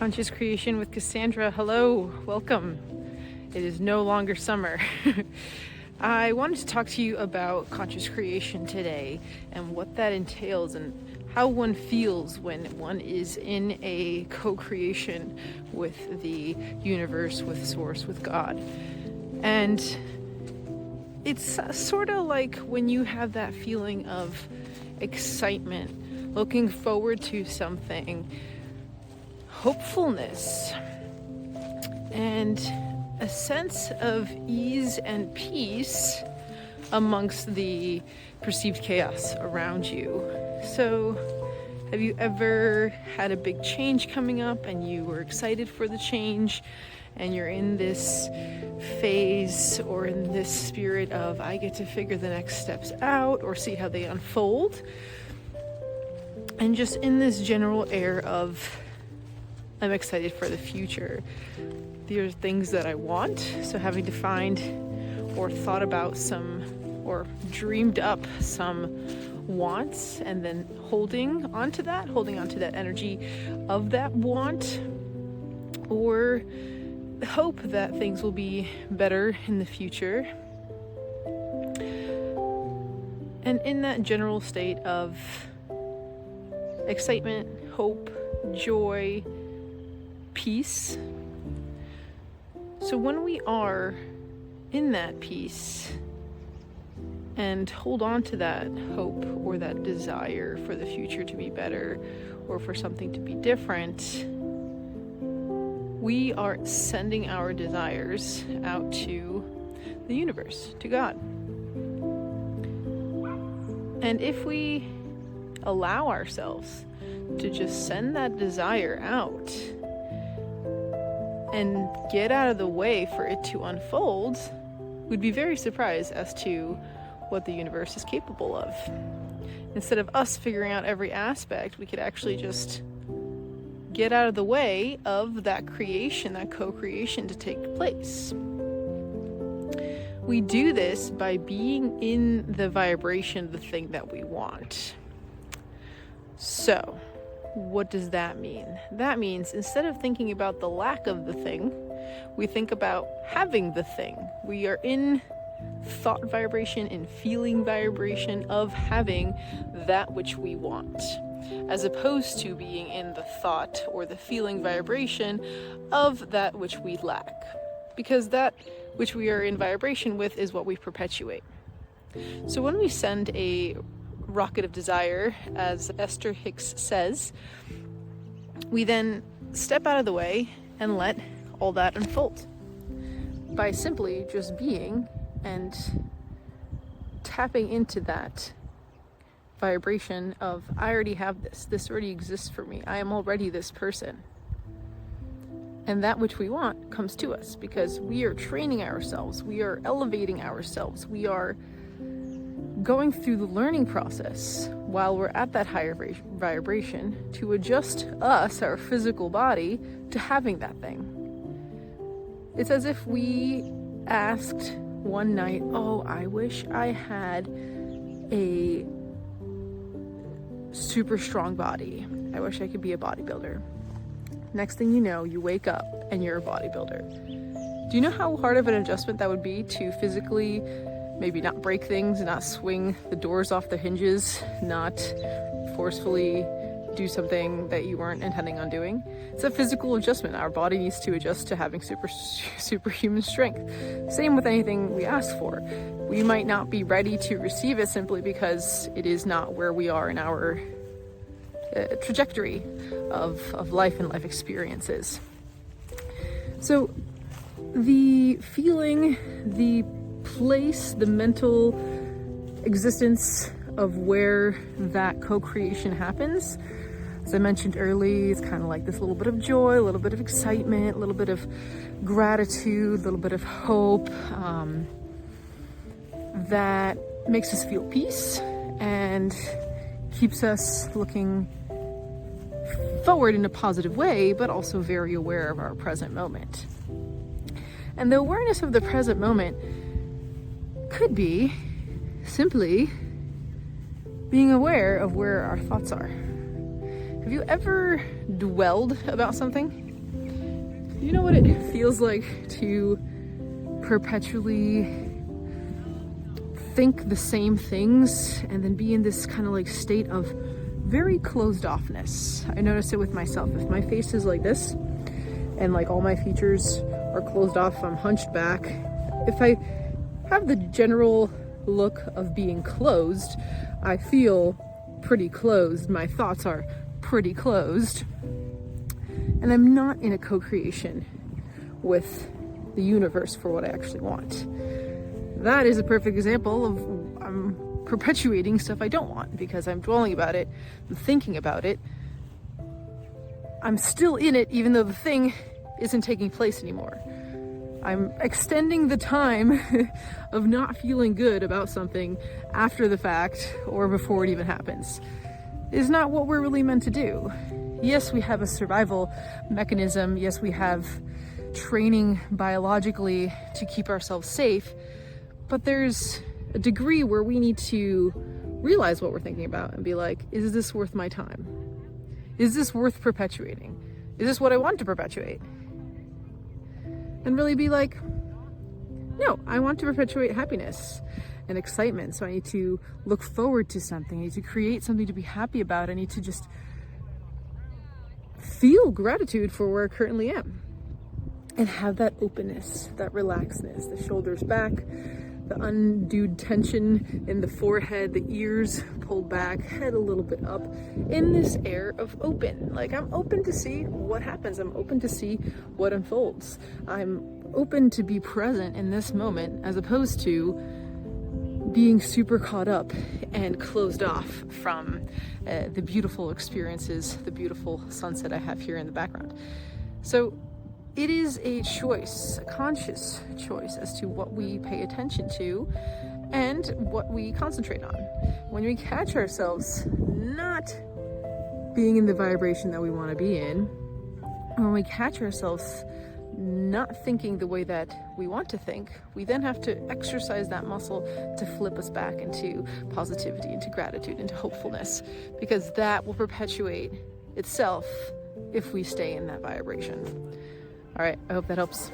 Conscious Creation with Cassandra. Hello, welcome. It is no longer summer. I wanted to talk to you about conscious creation today and what that entails and how one feels when one is in a co-creation with the universe, with Source, with God. And it's sort of like when you have that feeling of excitement, looking forward to something, hopefulness, and a sense of ease and peace amongst the perceived chaos around you. So, have you ever had a big change coming up and you were excited for the change and you're in this phase or in this spirit of, I get to figure the next steps out or see how they unfold? And just in this general air of, I'm excited for the future. There are things that I want, so having defined or thought about some or dreamed up some wants and then holding onto that energy of that want, or hope that things will be better in the future. And in that general state of excitement, hope, joy, peace. So when we are in that peace and hold on to that hope or that desire for the future to be better or for something to be different, we are sending our desires out to the universe, to God. And if we allow ourselves to just send that desire out and get out of the way for it to unfold, we'd be very surprised as to what the universe is capable of. Instead of us figuring out every aspect, we could actually just get out of the way of that creation, that co-creation to take place. We do this by being in the vibration of the thing that we want. So, what does that mean? That means instead of thinking about the lack of the thing, we think about having the thing. We are in thought vibration, in feeling vibration of having that which we want, as opposed to being in the thought or the feeling vibration of that which we lack. Because that which we are in vibration with is what we perpetuate. So when we send a rocket of desire, as Esther Hicks says, we then step out of the way and let all that unfold by simply just being and tapping into that vibration of, I already have this already exists for me, I am already this person. And that which we want comes to us because we are training ourselves, we are elevating ourselves, we are going through the learning process while we're at that higher vibration to adjust us, our physical body, to having that thing. It's as if we asked one night, oh, I wish I had a super strong body. I wish I could be a bodybuilder. Next thing you know, you wake up and you're a bodybuilder. Do you know how hard of an adjustment that would be to physically maybe not break things, not swing the doors off their hinges, not forcefully do something that you weren't intending on doing? It's a physical adjustment. Our body needs to adjust to having superhuman strength. Same with anything we ask for. We might not be ready to receive it simply because it is not where we are in our trajectory of life and life experiences. So the feeling, the place, the mental existence of where that co-creation happens, as I mentioned earlier, it's kind of like this little bit of joy, a little bit of excitement, a little bit of gratitude, a little bit of hope, that makes us feel peace and keeps us looking forward in a positive way, but also very aware of our present moment. And the awareness of the present moment could be simply being aware of where our thoughts are. Have you ever dwelled about something? you know what it feels like to perpetually think the same things and then be in this kind of like state of very closed offness? I notice it with myself. If my face is like this and like all my features are closed off, I'm hunched back. If I have the general look of being closed, I feel pretty closed. My thoughts are pretty closed. And I'm not in a co-creation with the universe for what I actually want. That is a perfect example of I'm perpetuating stuff I don't want because I'm dwelling about it, I'm thinking about it. I'm still in it even though the thing isn't taking place anymore. I'm extending the time of not feeling good about something after the fact or before it even happens. Is not what we're really meant to do. Yes, we have a survival mechanism. Yes, we have training biologically to keep ourselves safe, but there's a degree where we need to realize what we're thinking about and be like, is this worth my time? Is this worth perpetuating? Is this what I want to perpetuate? And really be like, no, I want to perpetuate happiness and excitement. So I need to look forward to something. I need to create something to be happy about. I need to just feel gratitude for where I currently am and have that openness, that relaxedness, the shoulders back, the undue tension in the forehead, the ears pulled back, head a little bit up, in this air of open. Like, I'm open to see what happens. I'm open to see what unfolds. I'm open to be present in this moment as opposed to being super caught up and closed off from the beautiful experiences, the beautiful sunset I have here in the background. So it is a choice, a conscious choice as to what we pay attention to and what we concentrate on. When we catch ourselves not being in the vibration that we want to be in, when we catch ourselves not thinking the way that we want to think, we then have to exercise that muscle to flip us back into positivity, into gratitude, into hopefulness, because that will perpetuate itself if we stay in that vibration. All right, I hope that helps.